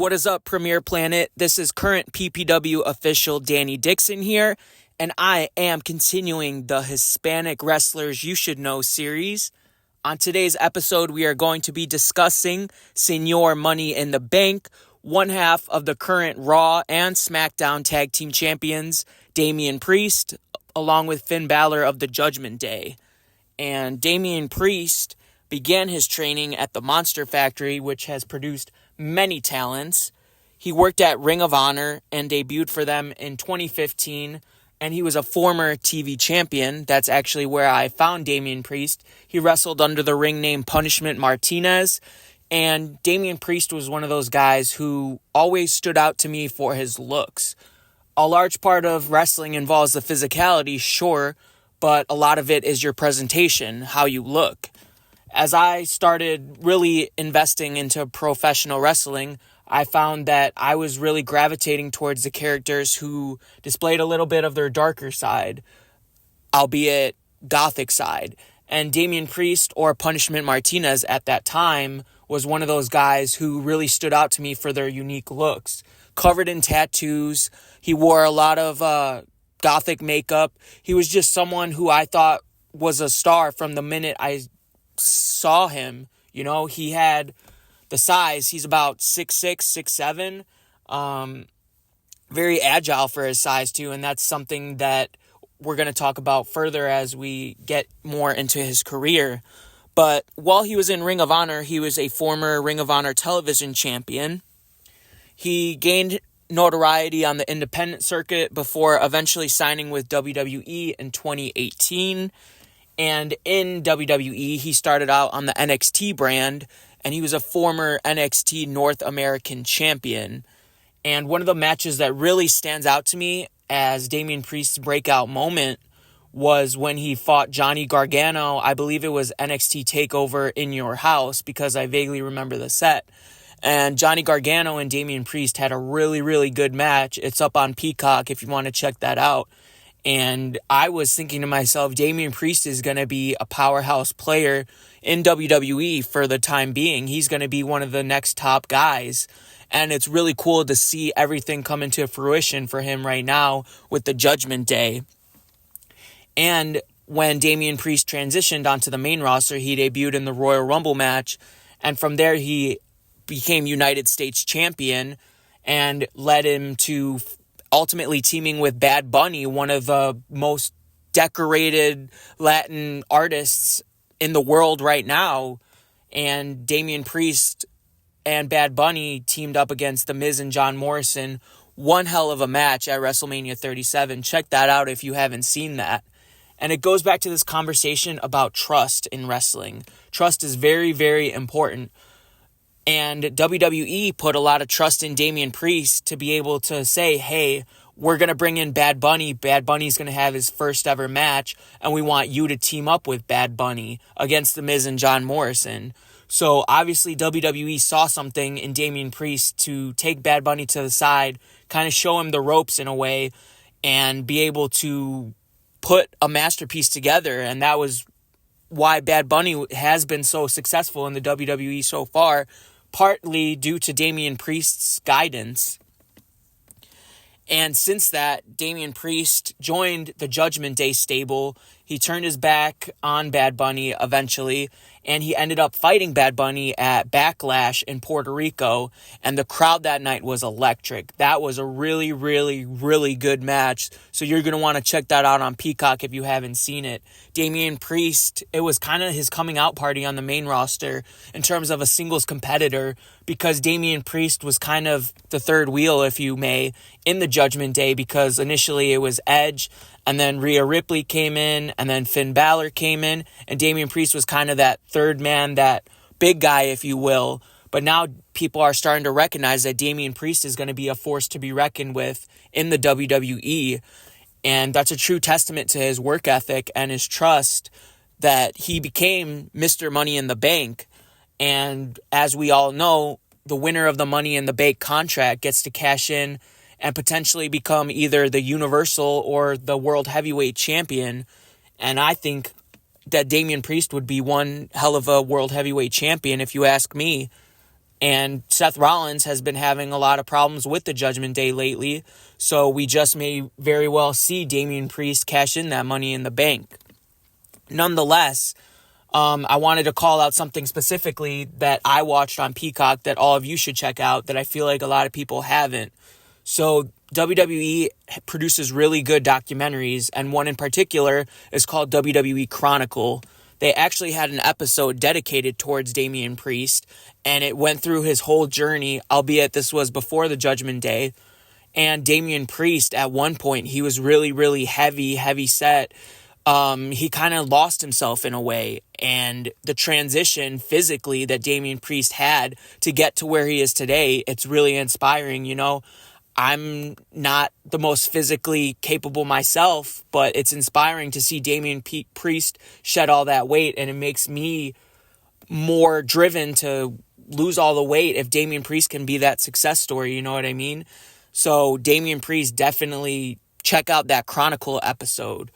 What is up, Premier Planet? This is current PPW official Danny Dixon here, and I am continuing the Hispanic Wrestlers You Should Know series. On today's episode, we are going to be discussing Senior Money in the Bank, one half of the current Raw and SmackDown Tag Team Champions, Damian Priest, along with Finn Balor of the Judgment Day. And Damian Priest began his training at the Monster Factory, which has produced many talents. He worked at Ring of Honor and debuted for them in 2015, and he was a former TV champion. That's actually where I found Damian Priest. He wrestled under the ring name Punishment Martínez, and Damian Priest was one of those guys who always stood out to me for his looks. A large part of wrestling involves the physicality, sure, but a lot of it is your presentation, how you look. As I started really investing into professional wrestling, I found that I was really gravitating towards the characters who displayed a little bit of their darker side, albeit gothic side. And Damian Priest, or Punishment Martínez at that time, was one of those guys who really stood out to me for their unique looks. Covered in tattoos, he wore a lot of gothic makeup. He was just someone who I thought was a star from the minute I saw him. You know, he had the size. He's about 6'6", 6'7", very agile for his size too, and that's something that we're going to talk about further as we get more into his career. But while he was in Ring of Honor, he was a former Ring of Honor television champion. He gained notoriety on the independent circuit before eventually signing with WWE in 2018. And in WWE, he started out on the NXT brand, and he was a former NXT North American champion. And one of the matches that really stands out to me as Damian Priest's breakout moment was when he fought Johnny Gargano. I believe it was NXT TakeOver in Your House, because I vaguely remember the set. And Johnny Gargano and Damian Priest had a really, really good match. It's up on Peacock if you want to check that out. And I was thinking to myself, Damian Priest is going to be a powerhouse player in WWE for the time being. He's going to be one of the next top guys. And it's really cool to see everything come into fruition for him right now with the Judgment Day. And when Damian Priest transitioned onto the main roster, he debuted in the Royal Rumble match. And from there, he became United States champion and led him to ultimately teaming with Bad Bunny, one of the most decorated Latin artists in the world right now. And Damian Priest and Bad Bunny teamed up against The Miz and John Morrison. One hell of a match at WrestleMania 37. Check that out if you haven't seen that. And it goes back to this conversation about trust in wrestling. Trust is very, very important. And WWE put a lot of trust in Damian Priest to be able to say, hey, we're going to bring in Bad Bunny. Bad Bunny's going to have his first ever match, and we want you to team up with Bad Bunny against The Miz and John Morrison. So obviously WWE saw something in Damian Priest to take Bad Bunny to the side, kind of show him the ropes in a way, and be able to put a masterpiece together. And that was why Bad Bunny has been so successful in the WWE so far, partly due to Damian Priest's guidance. And since that, Damian Priest joined the Judgment Day stable. He turned his back on Bad Bunny eventually, and he ended up fighting Bad Bunny at Backlash in Puerto Rico, and the crowd that night was electric. That was a really, really, really good match, so you're going to want to check that out on Peacock if you haven't seen it. Damian Priest, it was kind of his coming out party on the main roster in terms of a singles competitor, because Damian Priest was kind of the third wheel, if you may, in the Judgment Day, because initially it was Edge, and then Rhea Ripley came in, and then Finn Balor came in, and Damian Priest was kind of that third man, that big guy, if you will. But now people are starting to recognize that Damian Priest is going to be a force to be reckoned with in the WWE. And that's a true testament to his work ethic and his trust that he became Mr. Money in the Bank. And as we all know, the winner of the Money in the Bank contract gets to cash in and potentially become either the Universal or the World Heavyweight Champion. And I think that Damian Priest would be one hell of a World Heavyweight Champion, if you ask me. And Seth Rollins has been having a lot of problems with the Judgment Day lately. So we just may very well see Damian Priest cash in that Money in the Bank. Nonetheless, I wanted to call out something specifically that I watched on Peacock that all of you should check out that I feel like a lot of people haven't. So WWE produces really good documentaries, and one in particular is called WWE Chronicle. They actually had an episode dedicated towards Damian Priest, and it went through his whole journey, albeit this was before the Judgment Day. And Damian Priest, at one point, he was really, really heavy set. He kind of lost himself in a way, and the transition physically that Damian Priest had to get to where he is today, it's really inspiring. I'm not the most physically capable myself, but it's inspiring to see Damian Priest shed all that weight, and it makes me more driven to lose all the weight if Damian Priest can be that success story, you know what I mean? So Damian Priest, definitely check out that Chronicle episode.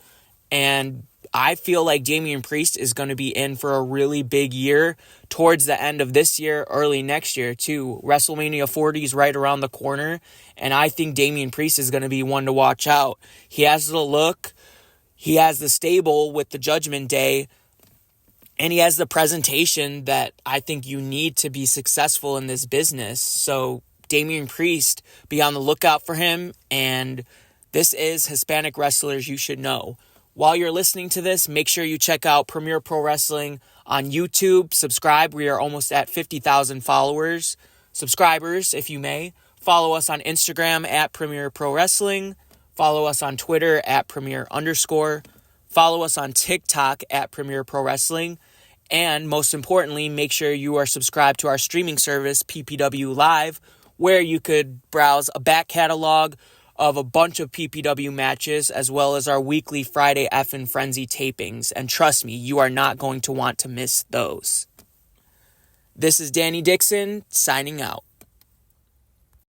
And I feel like Damian Priest is going to be in for a really big year towards the end of this year, early next year too. WrestleMania 40 is right around the corner, and I think Damian Priest is going to be one to watch out. He has the look, he has the stable with the Judgment Day, and he has the presentation that I think you need to be successful in this business. So Damian Priest, be on the lookout for him, and this is Hispanic Wrestlers You Should Know. While you're listening to this, make sure you check out Premier Pro Wrestling on YouTube. Subscribe. We are almost at 50,000 subscribers, if you may. Follow us on Instagram at Premier Pro Wrestling. Follow us on Twitter at Premier_. Follow us on Tic Toc at Premier Pro Wrestling. And most importantly, make sure you are subscribed to our streaming service, PPW Live, where you could browse a back catalog of a bunch of PPW matches, as well as our weekly Friday F and Frenzy tapings. And trust me, you are not going to want to miss those. This is Danny Dixon, signing out.